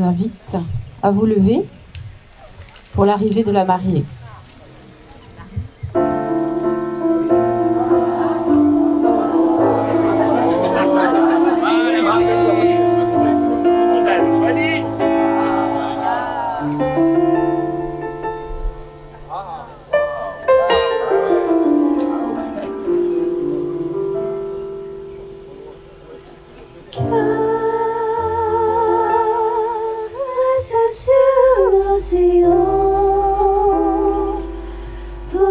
invite à vous lever pour l'arrivée de la mariée. Sur l'océan, porte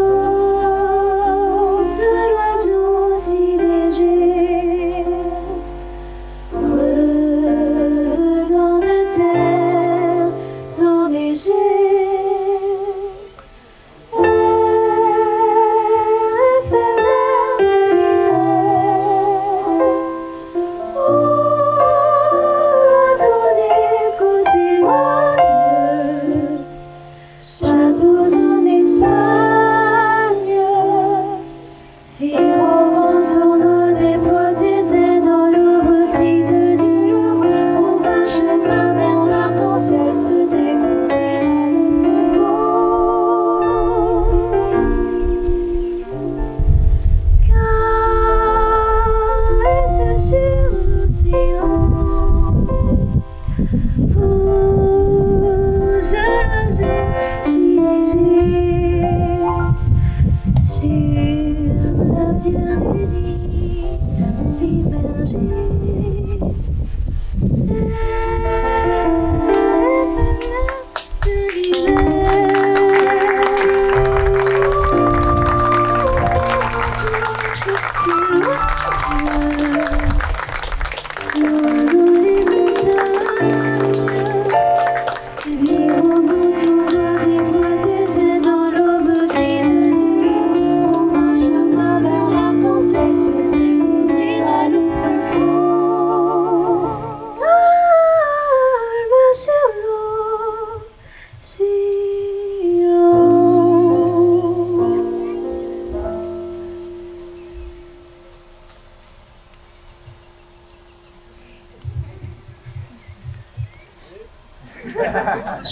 l'oiseau si léger, revenant de terres enneigées.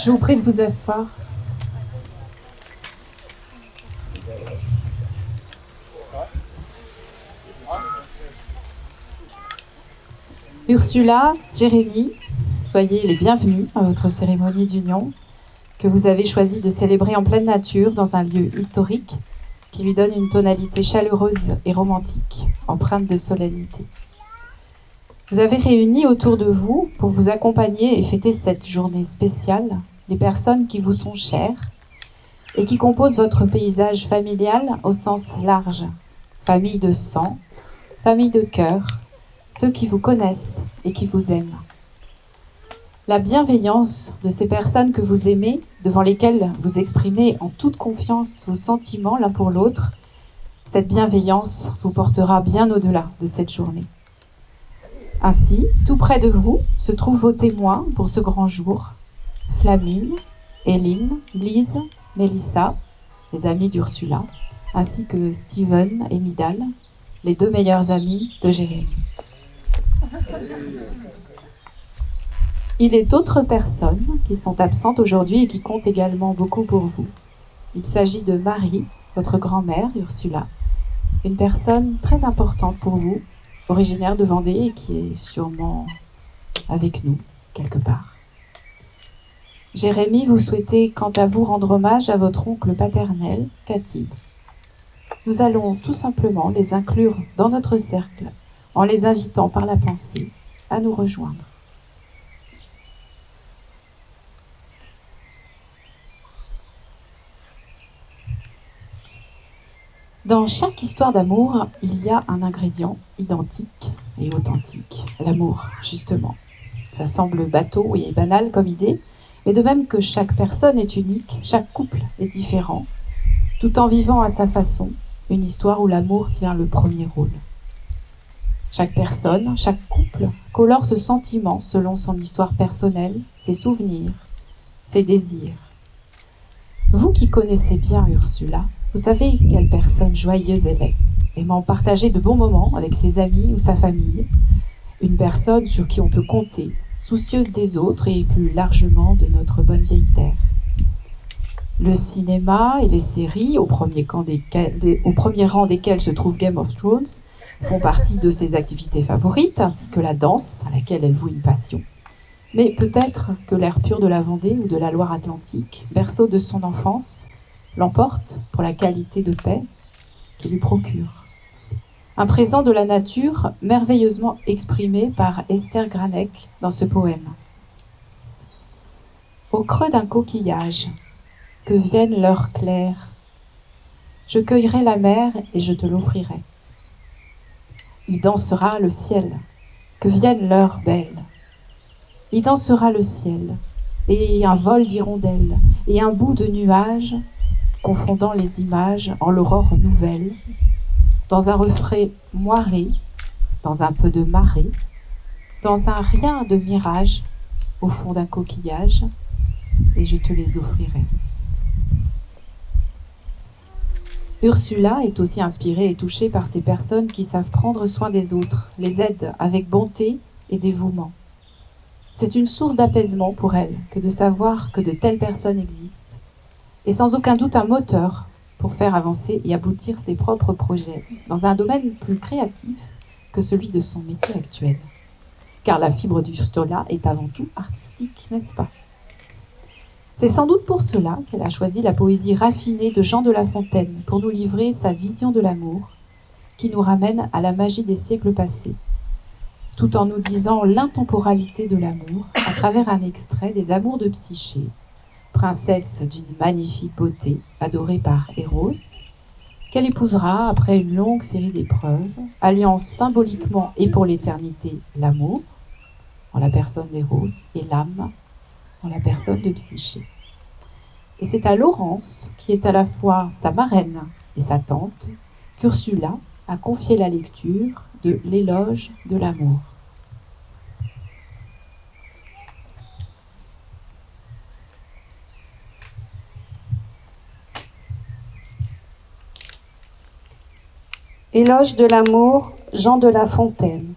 Je vous prie de vous asseoir. Ursula, Jérémy, soyez les bienvenus à votre cérémonie d'union que vous avez choisi de célébrer en pleine nature dans un lieu historique qui lui donne une tonalité chaleureuse et romantique, empreinte de solennité. Vous avez réuni autour de vous pour vous accompagner et fêter cette journée spéciale les personnes qui vous sont chères et qui composent votre paysage familial au sens large. Famille de sang, famille de cœur, ceux qui vous connaissent et qui vous aiment. La bienveillance de ces personnes que vous aimez, devant lesquelles vous exprimez en toute confiance vos sentiments l'un pour l'autre, cette bienveillance vous portera bien au-delà de cette journée. Ainsi, tout près de vous se trouvent vos témoins pour ce grand jour. Flamine, Éline, Lise, Mélissa, les amis d'Ursula, ainsi que Steven et Nidal, les deux meilleurs amis de Jérémy. Il est d'autres personnes qui sont absentes aujourd'hui et qui comptent également beaucoup pour vous. Il s'agit de Marie, votre grand-mère Ursula, une personne très importante pour vous, originaire de Vendée et qui est sûrement avec nous quelque part. Jérémy, vous souhaitez quant à vous rendre hommage à votre oncle paternel, Katib. Nous allons tout simplement les inclure dans notre cercle en les invitant par la pensée à nous rejoindre. Dans chaque histoire d'amour, il y a un ingrédient identique et authentique, l'amour, justement. Ça semble bateau et banal comme idée, mais de même que chaque personne est unique, chaque couple est différent, tout en vivant à sa façon une histoire où l'amour tient le premier rôle. Chaque personne, chaque couple colore ce sentiment selon son histoire personnelle, ses souvenirs, ses désirs. Vous qui connaissez bien Ursula, vous savez quelle personne joyeuse elle est, aimant partager de bons moments avec ses amis ou sa famille, une personne sur qui on peut compter, soucieuse des autres et plus largement de notre bonne vieille terre. Le cinéma et les séries, au premier rang desquelles se trouve Game of Thrones, font partie de ses activités favorites, ainsi que la danse, à laquelle elle voue une passion. Mais peut-être que l'air pur de la Vendée ou de la Loire-Atlantique, berceau de son enfance, l'emporte pour la qualité de paix qu'il lui procure. Un présent de la nature merveilleusement exprimé par Esther Granek dans ce poème. Au creux d'un coquillage, que vienne l'heure claire, je cueillerai la mer et je te l'offrirai. Y dansera le ciel, que vienne l'heure belle. Y dansera le ciel, et un vol d'hirondelles, et un bout de nuage, confondant les images en l'aurore nouvelle, dans un refrain moiré, dans un peu de marée, dans un rien de mirage, au fond d'un coquillage, et je te les offrirai. Ursula est aussi inspirée et touchée par ces personnes qui savent prendre soin des autres, les aident avec bonté et dévouement. C'est une source d'apaisement pour elle que de savoir que de telles personnes existent, et sans aucun doute un moteur pour faire avancer et aboutir ses propres projets dans un domaine plus créatif que celui de son métier actuel. Car la fibre d'Ursula est avant tout artistique, n'est-ce pas? C'est sans doute pour cela qu'elle a choisi la poésie raffinée de Jean de La Fontaine pour nous livrer sa vision de l'amour, qui nous ramène à la magie des siècles passés, tout en nous disant l'intemporalité de l'amour à travers un extrait des Amours de Psyché, princesse d'une magnifique beauté, adorée par Eros, qu'elle épousera après une longue série d'épreuves, alliant symboliquement et pour l'éternité l'amour, en la personne d'Eros, et l'âme, en la personne de Psyché. Et c'est à Laurence, qui est à la fois sa marraine et sa tante, qu'Ursula a confié la lecture de l'Éloge de l'amour. Éloge de l'amour, Jean de La Fontaine.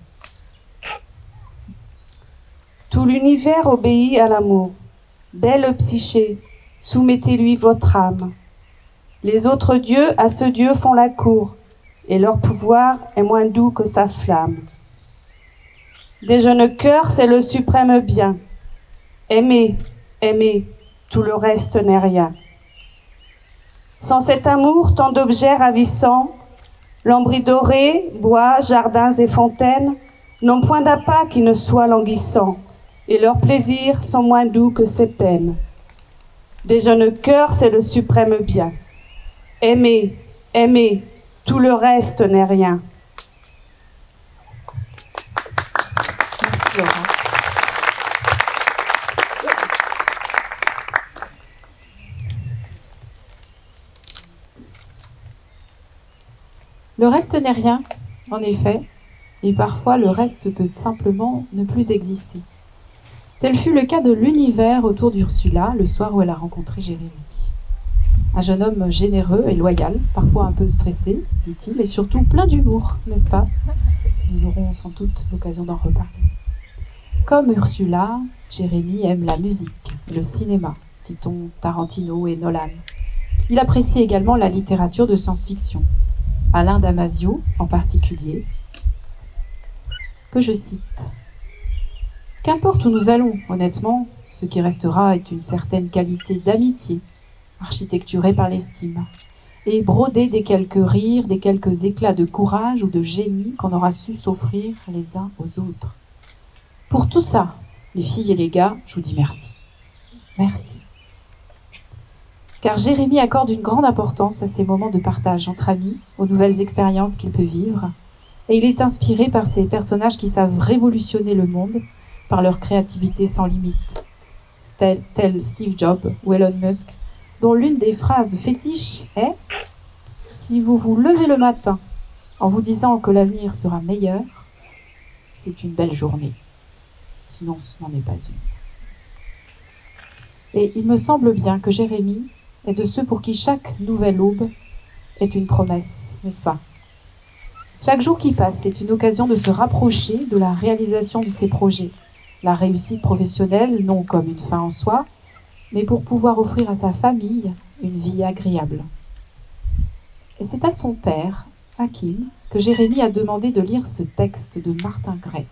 Tout l'univers obéit à l'amour. Belle Psyché, soumettez-lui votre âme. Les autres dieux à ce Dieu font la cour, et leur pouvoir est moins doux que sa flamme. Des jeunes cœurs, c'est le suprême bien. Aimer, aimer, tout le reste n'est rien. Sans cet amour, tant d'objets ravissants, lambris dorés, bois, jardins et fontaines, n'ont point d'appât qui ne soit languissant, et leurs plaisirs sont moins doux que ses peines. Des jeunes cœurs, c'est le suprême bien. Aimer, aimer, tout le reste n'est rien. Merci Laurence. Le reste n'est rien, en effet, et parfois le reste peut simplement ne plus exister. Tel fut le cas de l'univers autour d'Ursula le soir où elle a rencontré Jérémie. Un jeune homme généreux et loyal, parfois un peu stressé, dit-il, et surtout plein d'humour, n'est-ce pas? Nous aurons sans doute l'occasion d'en reparler. Comme Ursula, Jérémie aime la musique, le cinéma, citons Tarantino et Nolan. Il apprécie également la littérature de science-fiction, Alain Damasio en particulier, que je cite. Qu'importe où nous allons, honnêtement, ce qui restera est une certaine qualité d'amitié, architecturée par l'estime, et brodée des quelques rires, des quelques éclats de courage ou de génie qu'on aura su s'offrir les uns aux autres. Pour tout ça, les filles et les gars, je vous dis merci. Merci. Car Jérémie accorde une grande importance à ces moments de partage entre amis, aux nouvelles expériences qu'il peut vivre, et il est inspiré par ces personnages qui savent révolutionner le monde par leur créativité sans limite, tel Steve Jobs ou Elon Musk, dont l'une des phrases fétiches est « Si vous vous levez le matin en vous disant que l'avenir sera meilleur, c'est une belle journée. Sinon, ce n'en est pas une. » Et il me semble bien que Jérémie est de ceux pour qui chaque nouvelle aube est une promesse, n'est-ce pas? Chaque jour qui passe est une occasion de se rapprocher de la réalisation de ses projets, la réussite professionnelle non comme une fin en soi, mais pour pouvoir offrir à sa famille une vie agréable. Et c'est à son père, Hakim, que Jérémie a demandé de lire ce texte de Martin Gray.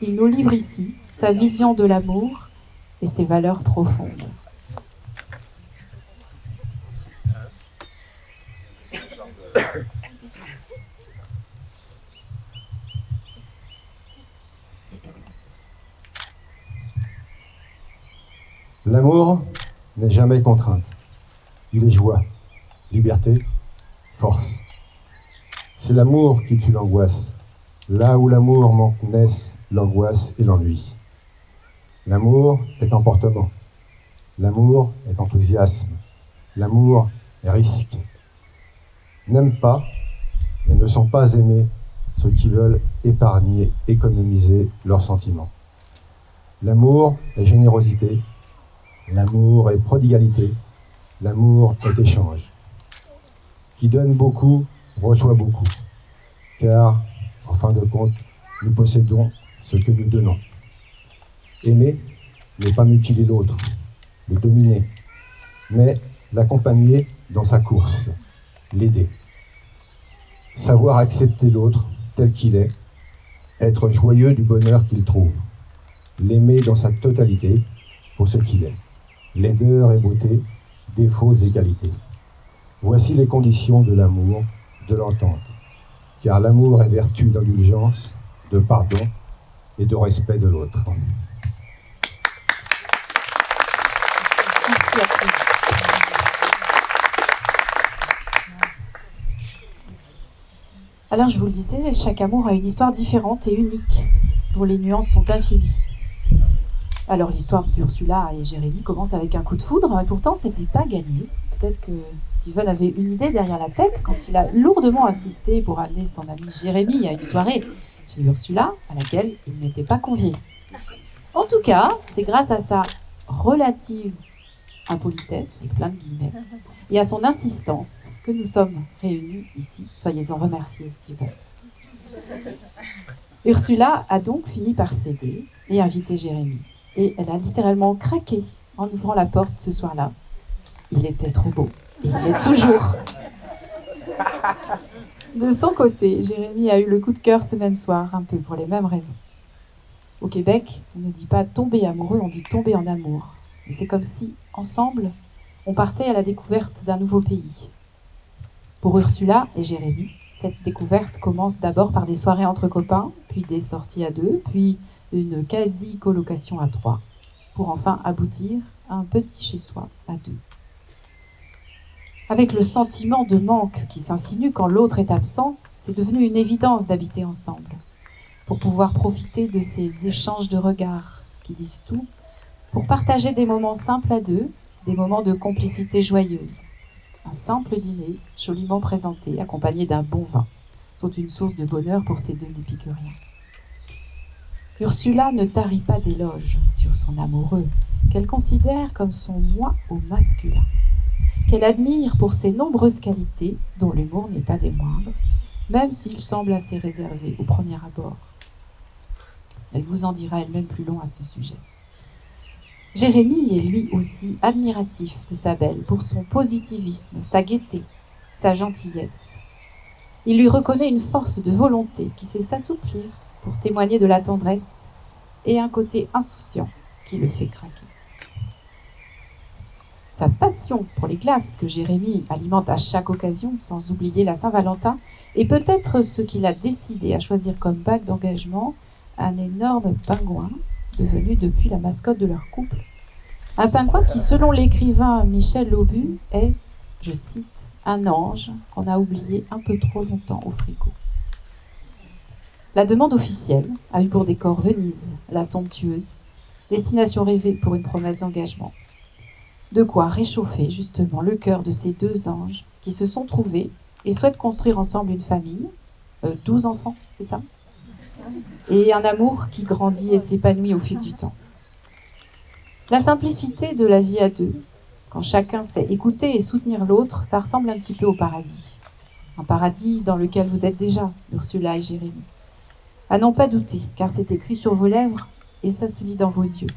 Il nous livre ici sa vision de l'amour et ses valeurs profondes. L'amour n'est jamais contrainte. Il est joie, liberté, force. C'est l'amour qui tue l'angoisse. Là où l'amour manque naissent l'angoisse et l'ennui. L'amour est emportement. L'amour est enthousiasme. L'amour est risque. N'aiment pas et ne sont pas aimés ceux qui veulent épargner, économiser leurs sentiments. L'amour est générosité. L'amour est prodigalité. L'amour est échange. Qui donne beaucoup, reçoit beaucoup. Car, en fin de compte, nous possédons ce que nous donnons. Aimer n'est pas mutiler l'autre, le dominer, mais l'accompagner dans sa course, l'aider. Savoir accepter l'autre tel qu'il est, être joyeux du bonheur qu'il trouve, l'aimer dans sa totalité pour ce qu'il est, laideur et beauté, défauts et qualités. Voici les conditions de l'amour, de l'entente, car l'amour est vertu d'indulgence, de pardon et de respect de l'autre. Merci à tous. Alors, je vous le disais, chaque amour a une histoire différente et unique, dont les nuances sont infinies. Alors, l'histoire d'Ursula et Jérémie commence avec un coup de foudre, et pourtant, c'était pas gagné. Peut-être que Steven avait une idée derrière la tête quand il a lourdement insisté pour amener son ami Jérémie à une soirée chez Ursula, à laquelle il n'était pas convié. En tout cas, c'est grâce à sa relative impolitesse, avec plein de guillemets, et à son insistance que nous sommes réunis ici. Soyez-en remerciés, Steven. Ursula a donc fini par céder et inviter Jérémie. Et elle a littéralement craqué en ouvrant la porte ce soir-là. Il était trop beau. Et il est toujours. De son côté, Jérémie a eu le coup de cœur ce même soir, un peu pour les mêmes raisons. Au Québec, on ne dit pas tomber amoureux, on dit tomber en amour. Et c'est comme si, ensemble, on partait à la découverte d'un nouveau pays. Pour Ursula et Jérémie, cette découverte commence d'abord par des soirées entre copains, puis des sorties à deux, puis une quasi-colocation à trois, pour enfin aboutir à un petit chez-soi à deux. Avec le sentiment de manque qui s'insinue quand l'autre est absent, c'est devenu une évidence d'habiter ensemble, pour pouvoir profiter de ces échanges de regards qui disent tout, pour partager des moments simples à deux, des moments de complicité joyeuse. Un simple dîner, joliment présenté, accompagné d'un bon vin, sont une source de bonheur pour ces deux épicuriens. Ursula ne tarit pas d'éloges sur son amoureux, qu'elle considère comme son moi au masculin, qu'elle admire pour ses nombreuses qualités, dont l'humour n'est pas des moindres, même s'il semble assez réservé au premier abord. Elle vous en dira elle-même plus long à ce sujet. Jérémie est lui aussi admiratif de sa belle pour son positivisme, sa gaieté, sa gentillesse. Il lui reconnaît une force de volonté qui sait s'assouplir pour témoigner de la tendresse et un côté insouciant qui le fait craquer. Sa passion pour les glaces que Jérémie alimente à chaque occasion, sans oublier la Saint-Valentin, est peut-être ce qui l'a décidé à choisir comme bague d'engagement un énorme pingouin devenu depuis la mascotte de leur couple. Un pingouin qui, selon l'écrivain Michel Laubu, est, je cite, un ange qu'on a oublié un peu trop longtemps au frigo. La demande officielle a eu pour décor Venise, la somptueuse, destination rêvée pour une promesse d'engagement. De quoi réchauffer justement le cœur de ces deux anges qui se sont trouvés et souhaitent construire ensemble une famille, 12 enfants, c'est ça ? Et un amour qui grandit et s'épanouit au fil du temps. La simplicité de la vie à deux, quand chacun sait écouter et soutenir l'autre, ça ressemble un petit peu au paradis. Un paradis dans lequel vous êtes déjà, Ursula et Jérémie. À n'en pas douter, car c'est écrit sur vos lèvres et ça se lit dans vos yeux.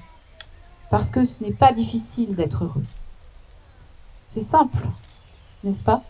Parce que ce n'est pas difficile d'être heureux. C'est simple, n'est-ce pas ?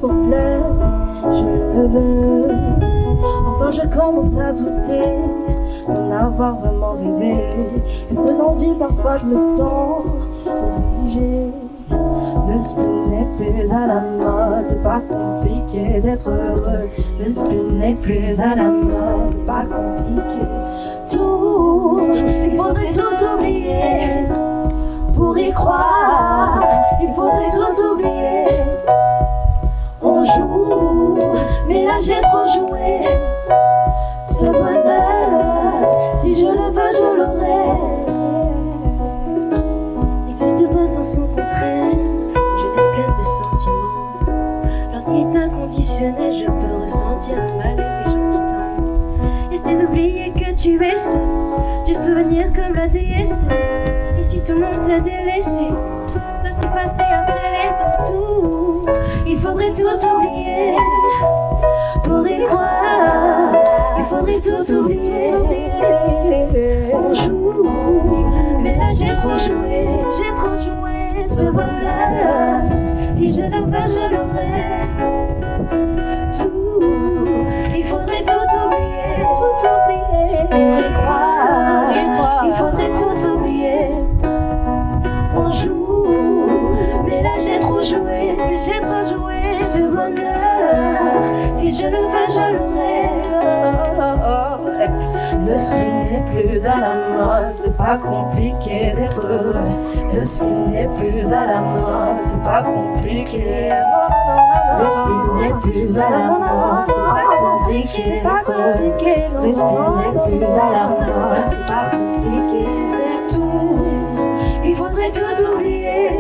Pour plaire, je le veux. Enfin je commence à douter d'en avoir vraiment rêvé. Et seul en ville parfois je me sens obligée. Le spleen n'est plus à la mode, c'est pas compliqué d'être heureux. Le spleen n'est plus à la mode, c'est pas compliqué. Tout, il faudrait tout oublier. Pour y croire, il faudrait tout oublier. On joue, mais là j'ai trop joué. Ce bonheur, si je le veux, je l'aurai. N'existe pas sans son contraire. Jeunesse pleine de sentiments. L'ennui est inconditionnel, je peux ressentir le malaise des gens qui dansent. Essaie d'oublier que tu es seul, vieux souvenirs comme la déesse. Et si tout le monde t'a délaissé, ça s'est passé après les tout. Il faudrait tout oublier pour y croire. Il faudrait tout oublier. On joue, mais là j'ai trop joué. J'ai trop joué ce bonheur. Si je le veux, je l'aurai. Tout, il faudrait tout oublier. Tout oublier pour y croire. Il faudrait tout oublier. On joue, mais là j'ai trop joué. J'ai trop joué ce bonheur. Si je le veux, je l'aurai. Le spleen n'est plus à la mode, c'est pas compliqué d'être heureux. Le spleen n'est plus à la mode, c'est pas compliqué. Le spleen n'est plus à la mode, c'est pas compliqué d'être heureux. Le spleen n'est plus à la mode, c'est pas compliqué. Tout, il faudrait tout oublier.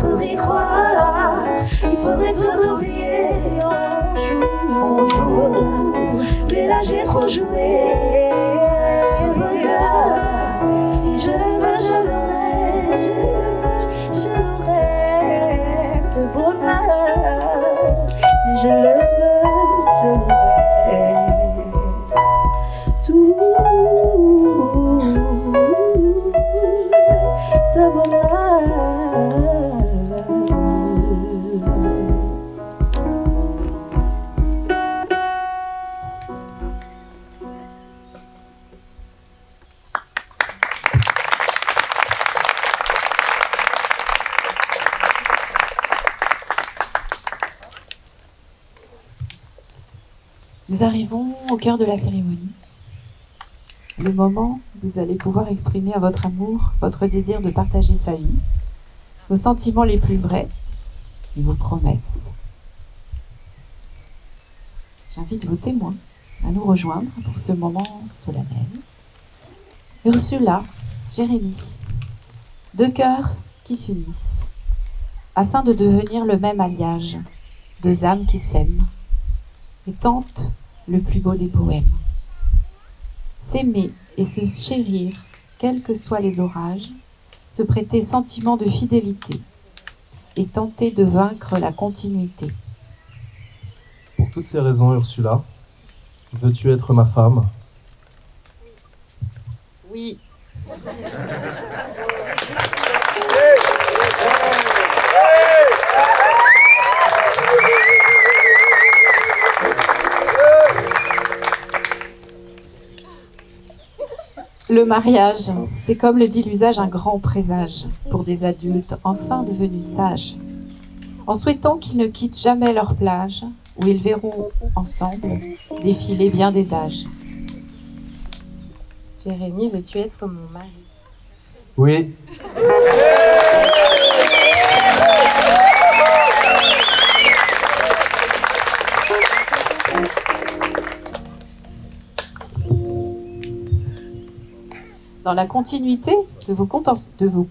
Pour y croire, il faudrait tout oublier. On joue, mais là j'ai trop joué. Ce bonheur, si je le veux, je l'aurai. Si je le veux, je l'aurai. Ce bonheur, si je le veux, je l'aurai. Tout, ce bonheur. Nous arrivons au cœur de la cérémonie. Le moment où vous allez pouvoir exprimer à votre amour votre désir de partager sa vie, vos sentiments les plus vrais et vos promesses. J'invite vos témoins à nous rejoindre pour ce moment solennel. Ursula, Jérémie, deux cœurs qui s'unissent afin de devenir le même alliage, deux âmes qui s'aiment et tentent le plus beau des poèmes. S'aimer et se chérir, quels que soient les orages, se prêter sentiment de fidélité et tenter de vaincre la continuité. Pour toutes ces raisons, Ursula, veux-tu être ma femme ? Oui. Le mariage, c'est comme le dit l'usage un grand présage pour des adultes enfin devenus sages, en souhaitant qu'ils ne quittent jamais leur plage où ils verront ensemble défiler bien des âges. Jérémie, veux-tu être mon mari ? Oui. Dans la continuité de vos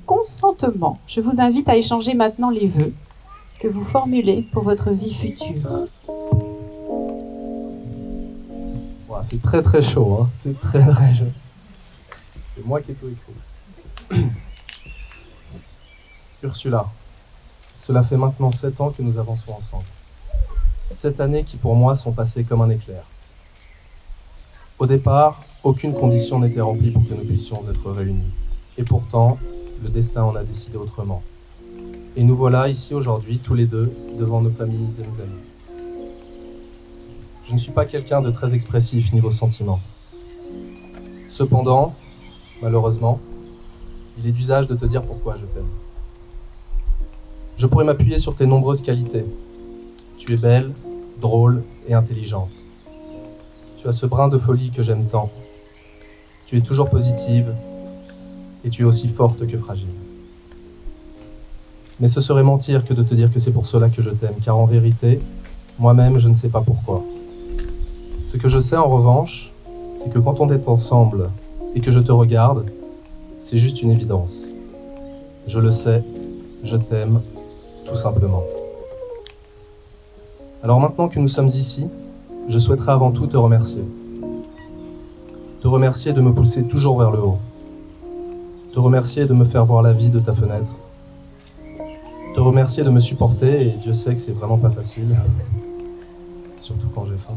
consentements, je vous invite à échanger maintenant les vœux que vous formulez pour votre vie future. Wow, c'est très très chaud, hein. C'est très très chaud. C'est moi qui ai tout écrit. Ursula, cela fait maintenant 7 ans que nous avançons ensemble. 7 années qui pour moi sont passées comme un éclair. Au départ, aucune condition n'était remplie pour que nous puissions être réunis. Et pourtant, le destin en a décidé autrement. Et nous voilà ici aujourd'hui, tous les deux, devant nos familles et nos amis. Je ne suis pas quelqu'un de très expressif niveau sentiments. Cependant, malheureusement, il est d'usage de te dire pourquoi je t'aime. Je pourrais m'appuyer sur tes nombreuses qualités. Tu es belle, drôle et intelligente. Tu as ce brin de folie que j'aime tant. Tu es toujours positive et tu es aussi forte que fragile. Mais ce serait mentir que de te dire que c'est pour cela que je t'aime, car en vérité, moi-même, je ne sais pas pourquoi. Ce que je sais en revanche, c'est que quand on est ensemble et que je te regarde, c'est juste une évidence. Je le sais, je t'aime, tout simplement. Alors maintenant que nous sommes ici, je souhaiterais avant tout te remercier. Te remercier de me pousser toujours vers le haut. Te remercier de me faire voir la vie de ta fenêtre. Te remercier de me supporter, et Dieu sait que c'est vraiment pas facile. Surtout quand j'ai faim.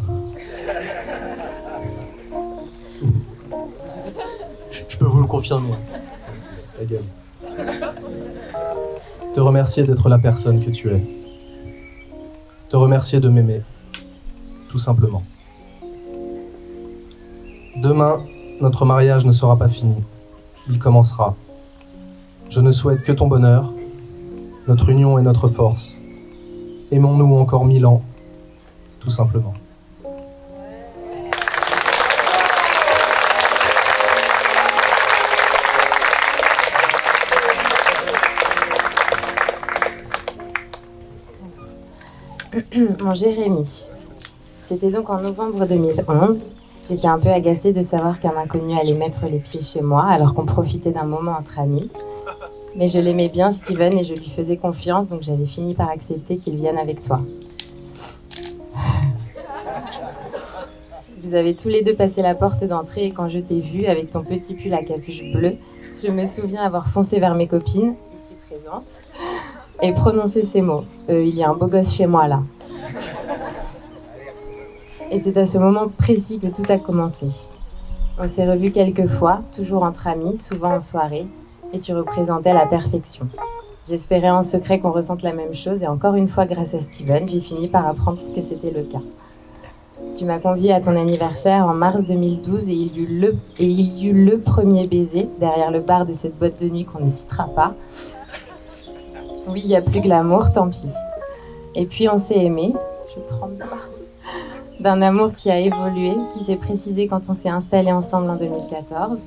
Je peux vous le confirmer. Ta gueule. Te remercier d'être la personne que tu es. Te remercier de m'aimer. Tout simplement. Demain, notre mariage ne sera pas fini. Il commencera. Je ne souhaite que ton bonheur. Notre union est notre force. Aimons-nous encore 1000 ans. Tout simplement. Mon Jérémy. C'était donc en novembre 2011. J'étais un peu agacée de savoir qu'un inconnu allait mettre les pieds chez moi alors qu'on profitait d'un moment entre amis. Mais je l'aimais bien, Steven, et je lui faisais confiance, donc j'avais fini par accepter qu'il vienne avec toi. Vous avez tous les deux passé la porte d'entrée et quand je t'ai vu avec ton petit pull à capuche bleue, je me souviens avoir foncé vers mes copines, ici présentes, et prononcé ces mots. Il y a un beau gosse chez moi là. Et c'est à ce moment précis que tout a commencé. On s'est revus quelques fois, toujours entre amis, souvent en soirée, et tu représentais la perfection. J'espérais en secret qu'on ressente la même chose, et encore une fois, grâce à Steven, j'ai fini par apprendre que c'était le cas. Tu m'as conviée à ton anniversaire en mars 2012, et il y eut le premier baiser derrière le bar de cette boîte de nuit qu'on ne citera pas. Oui, il n'y a plus que l'amour, tant pis. Et puis on s'est aimés, je tremble de partout, d'un amour qui a évolué, qui s'est précisé quand on s'est installés ensemble en 2014,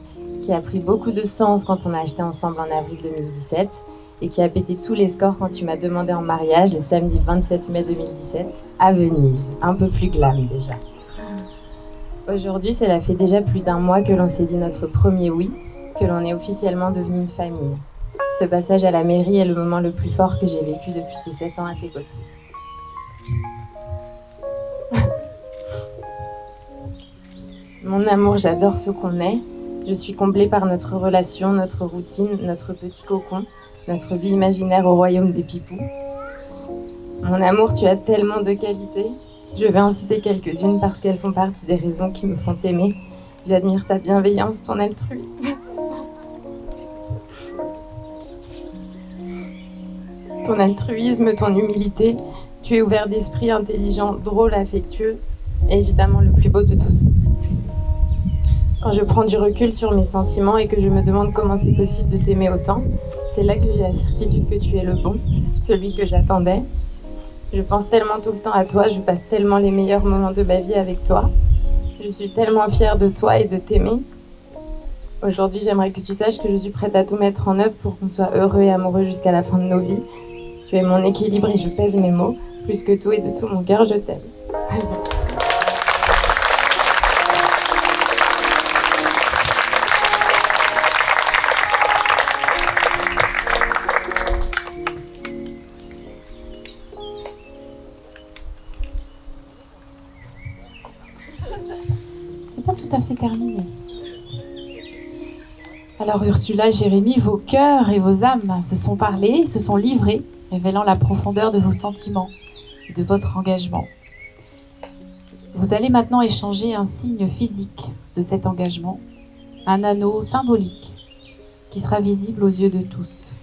qui a pris beaucoup de sens quand on a acheté ensemble en avril 2017, et qui a pété tous les scores quand tu m'as demandé en mariage le samedi 27 mai 2017 à Venise, un peu plus glam déjà. Aujourd'hui, cela fait déjà plus d'un mois que l'on s'est dit notre premier oui, que l'on est officiellement devenu une famille. Ce passage à la mairie est le moment le plus fort que j'ai vécu depuis ces 7 ans à tes côtés. Mon amour, j'adore ce qu'on est. Je suis comblée par notre relation, notre routine, notre petit cocon, notre vie imaginaire au royaume des pipous. Mon amour, tu as tellement de qualités. Je vais en citer quelques-unes parce qu'elles font partie des raisons qui me font t'aimer. J'admire ta bienveillance, ton altruisme. Ton altruisme, ton humilité. Tu es ouvert d'esprit, intelligent, drôle, affectueux et évidemment le plus beau de tous. Quand je prends du recul sur mes sentiments et que je me demande comment c'est possible de t'aimer autant, c'est là que j'ai la certitude que tu es le bon, celui que j'attendais. Je pense tellement tout le temps à toi, je passe tellement les meilleurs moments de ma vie avec toi. Je suis tellement fière de toi et de t'aimer. Aujourd'hui, j'aimerais que tu saches que je suis prête à tout mettre en œuvre pour qu'on soit heureux et amoureux jusqu'à la fin de nos vies. Tu es mon équilibre et je pèse mes mots. Plus que tout et de tout mon cœur, je t'aime. C'est pas tout à fait terminé. Alors Ursula et Jérémie, vos cœurs et vos âmes se sont parlés, se sont livrés, révélant la profondeur de vos sentiments et de votre engagement. Vous allez maintenant échanger un signe physique de cet engagement, un anneau symbolique qui sera visible aux yeux de tous.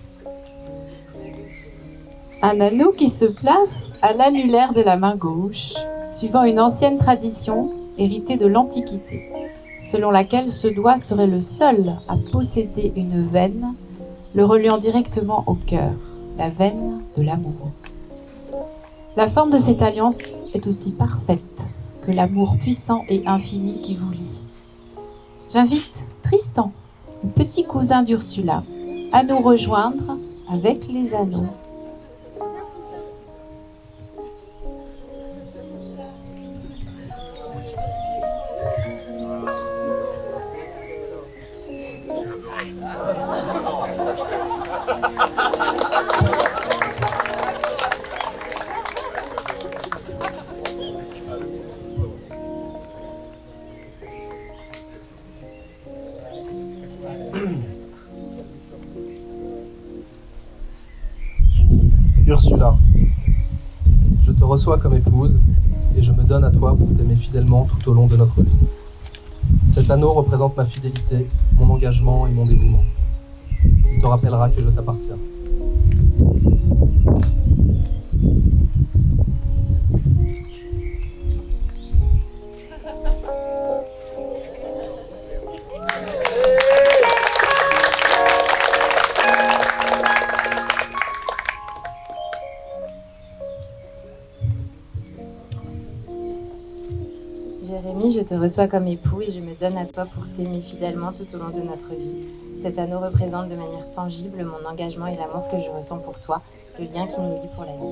Un anneau qui se place à l'annulaire de la main gauche, suivant une ancienne tradition héritée de l'Antiquité, selon laquelle ce doigt serait le seul à posséder une veine, le reliant directement au cœur, la veine de l'amour. La forme de cette alliance est aussi parfaite que l'amour puissant et infini qui vous lie. J'invite Tristan, le petit cousin d'Ursula, à nous rejoindre avec les anneaux. Ursula, je te reçois comme épouse et je me donne à toi pour t'aimer fidèlement tout au long de notre vie. Cet anneau représente ma fidélité, mon engagement et mon dévouement. Il te rappellera que je t'appartiens. Jérémie, je te reçois comme époux et je me donne à toi pour t'aimer fidèlement tout au long de notre vie. Cet anneau représente de manière tangible mon engagement et l'amour que je ressens pour toi, le lien qui nous lie pour la vie.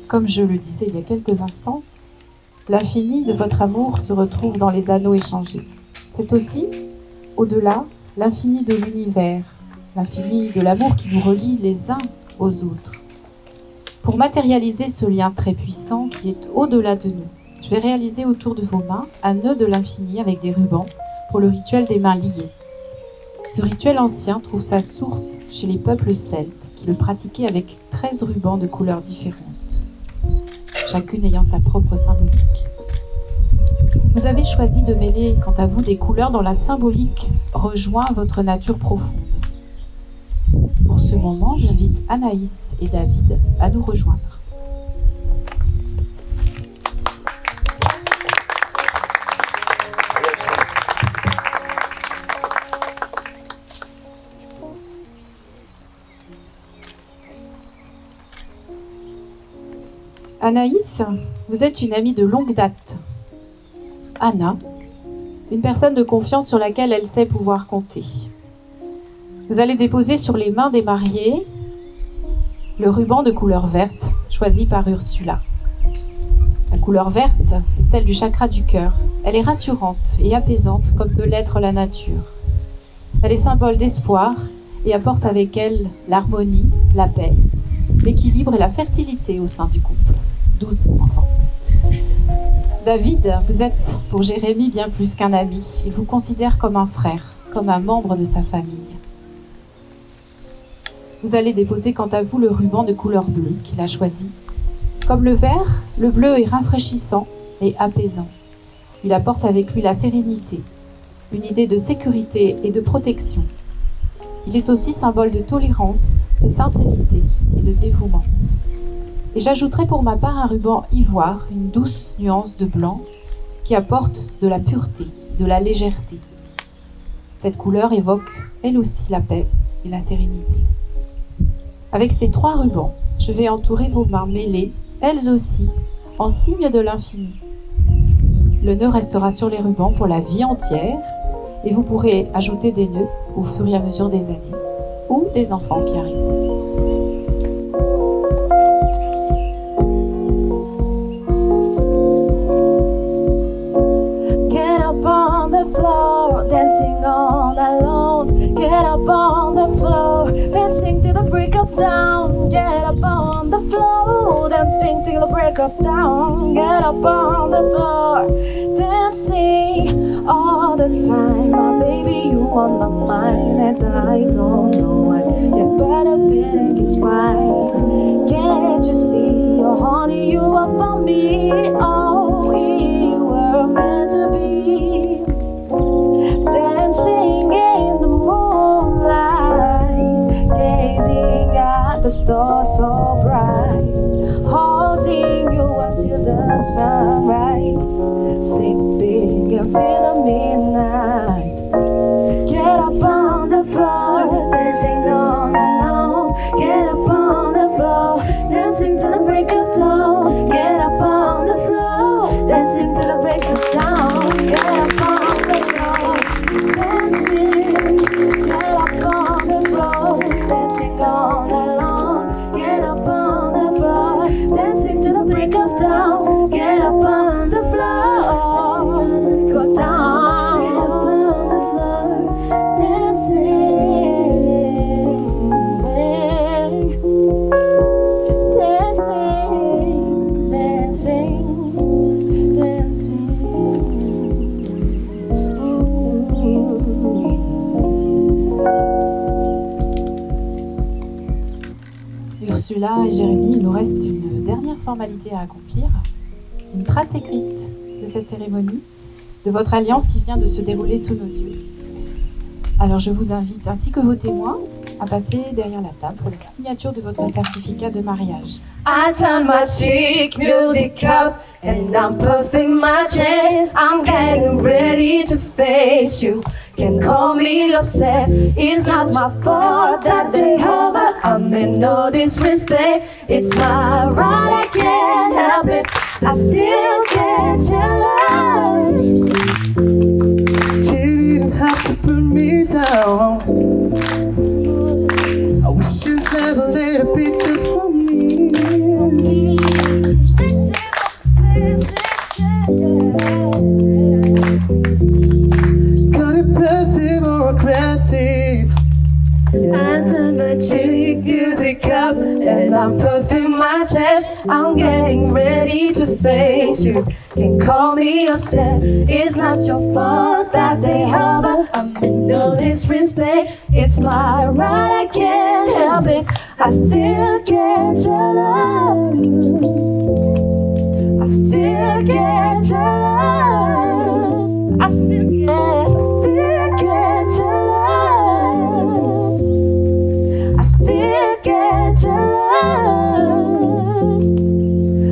Comme je le disais il y a quelques instants, l'infini de votre amour se retrouve dans les anneaux échangés. C'est aussi, au-delà, l'infini de l'univers, l'infini de l'amour qui nous relie les uns aux autres. Pour matérialiser ce lien très puissant qui est au-delà de nous, je vais réaliser autour de vos mains un nœud de l'infini avec des rubans pour le rituel des mains liées. Ce rituel ancien trouve sa source chez les peuples celtes qui le pratiquaient avec 13 rubans de couleurs différentes, chacune ayant sa propre symbolique. Vous avez choisi de mêler, quant à vous, des couleurs dont la symbolique rejoint votre nature profonde. Pour ce moment, j'invite Anaïs et David à nous rejoindre. Anaïs, vous êtes une amie de longue date. Anna, une personne de confiance sur laquelle elle sait pouvoir compter. Vous allez déposer sur les mains des mariés le ruban de couleur verte choisi par Ursula. La couleur verte est celle du chakra du cœur. Elle est rassurante et apaisante comme peut l'être la nature. Elle est symbole d'espoir et apporte avec elle l'harmonie, la paix, l'équilibre et la fertilité au sein du couple. 12 enfants. David, vous êtes pour Jérémie bien plus qu'un ami. Il vous considère comme un frère, comme un membre de sa famille. Vous allez déposer quant à vous le ruban de couleur bleue qu'il a choisi. Comme le vert, le bleu est rafraîchissant et apaisant. Il apporte avec lui la sérénité, une idée de sécurité et de protection. Il est aussi symbole de tolérance, de sincérité et de dévouement. Et j'ajouterai pour ma part un ruban ivoire, une douce nuance de blanc, qui apporte de la pureté, de la légèreté. Cette couleur évoque, elle aussi, la paix et la sérénité. Avec ces 3 rubans, je vais entourer vos mains mêlées, elles aussi, en signe de l'infini. Le nœud restera sur les rubans pour la vie entière, et vous pourrez ajouter des nœuds au fur et à mesure des années, ou des enfants qui arrivent. Get up on the floor, dancing all alone. Get up on the floor, dancing till the break of dawn. Get up on the floor, dancing till the break of dawn. Get up on the floor, dancing all the time. My baby, you on my mind, and I don't know why. Your better feeling is fine. Can't you see, oh honey, you up on me? Oh, we were meant to be dancing in the moonlight, gazing at the stars so bright, holding you until the sunrise, sleeping until the midnight. Get up on the floor, dancing all alone. Get up on the floor, dancing till the break of dawn. Get up on the floor, dancing till the break of dawn. Get up on the floor, dancing. Get up on the floor, dancing all alone. Get up on the floor, dancing till the break of dawn. Get up on the floor, dancing till the break of dawn. Get up on the floor, dancing. Ursula et Jérémie, il nous reste une dernière formalité à accomplir, une trace écrite de cette cérémonie, de votre alliance qui vient de se dérouler sous nos yeux. Alors je vous invite, ainsi que vos témoins, à passer derrière la table pour la signature de votre certificat de mariage. I turn my cheek music up and I'm puffing my chest. I'm getting ready to face you. Can call me obsessed. It's not my fault that they hover. I'm in no disrespect. It's my right, I can't help it. I still get jealous. You didn't have to put me down. I wish it's never let it be just for me. Got it passive or aggressive. I turn my cheek music up and I'm puffing my chest. I'm getting ready to face you. Can call me obsessed. It's not your fault that they hover. I'm in no disrespect. It's my right, I can't help it. I still get jealous. I still get jealous. I still get jealous. I still get jealous.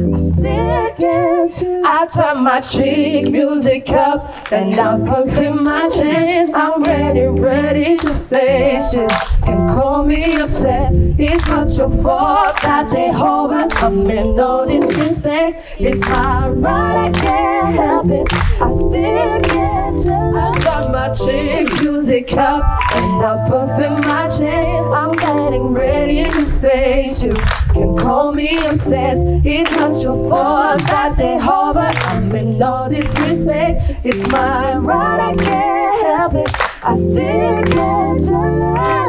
I still get jealous. I turn my cheek music up and I'm puffing my chest. I'm ready to face you. Can call me obsessed. It's not your fault that they hover. I'm in no disrespect. It's my right, I can't help it. I still get jealous. I turn my cheek music up and I'm puffing my chest. I'm getting ready to face you. Can call me obsessed. It's not your fault that they hover. I'm in no disrespect. It's my right, I can't help it. I still get jealous.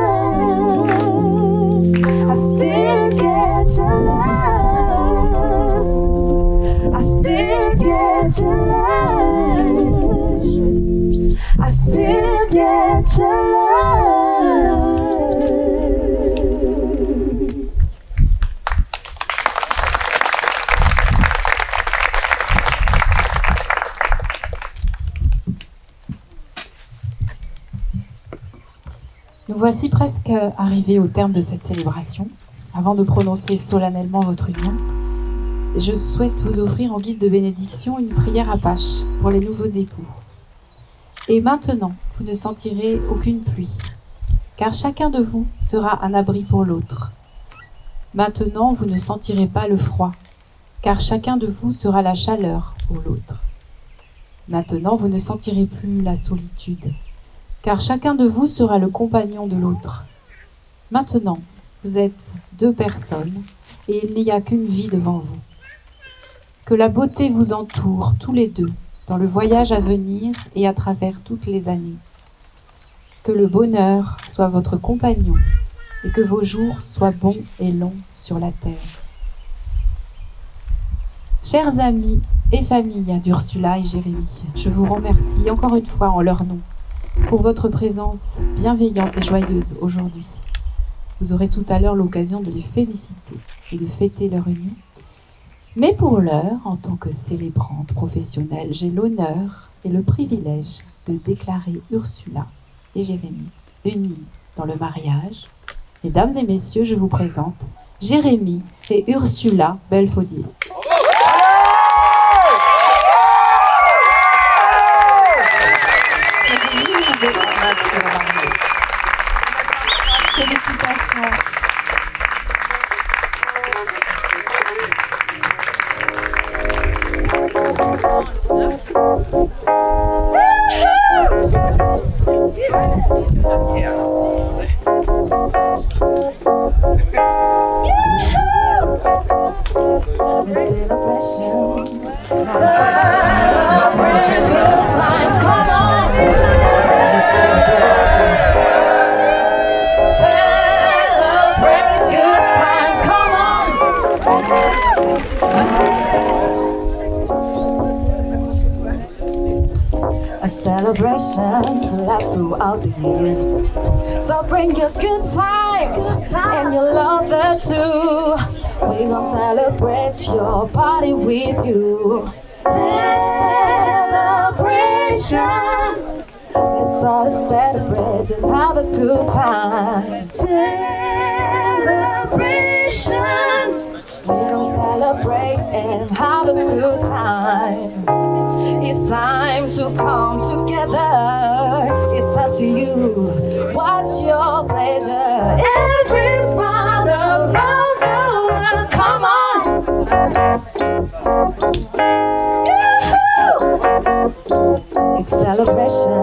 I still get jealous. I still get jealous. I still get jealous. Nous voici presque arrivés au terme de cette célébration. Avant de prononcer solennellement votre union, je souhaite vous offrir en guise de bénédiction une prière apache pour les nouveaux époux. Et maintenant, vous ne sentirez aucune pluie, car chacun de vous sera un abri pour l'autre. Maintenant, vous ne sentirez pas le froid, car chacun de vous sera la chaleur pour l'autre. Maintenant, vous ne sentirez plus la solitude, car chacun de vous sera le compagnon de l'autre. Maintenant, vous êtes deux personnes et il n'y a qu'une vie devant vous. Que la beauté vous entoure tous les deux dans le voyage à venir et à travers toutes les années. Que le bonheur soit votre compagnon et que vos jours soient bons et longs sur la terre. Chers amis et familles d'Ursula et Jérémie, je vous remercie encore une fois en leur nom pour votre présence bienveillante et joyeuse aujourd'hui. Vous aurez tout à l'heure l'occasion de les féliciter et de fêter leur union. Mais pour l'heure, en tant que célébrante professionnelle, j'ai l'honneur et le privilège de déclarer Ursula et Jérémie unis dans le mariage. Mesdames et messieurs, je vous présente Jérémie et Ursula Belfaudier. Félicitations. A celebration to last throughout the years. So bring your good times and your love there too. We gon' celebrate your party with you. Celebration. Let's all celebrate and have a good time. Celebration. We gon' celebrate and have a good time. It's time to come together. It's up to you. What's your pleasure? Everyone around the world, come on. Yoo-hoo! It's celebration.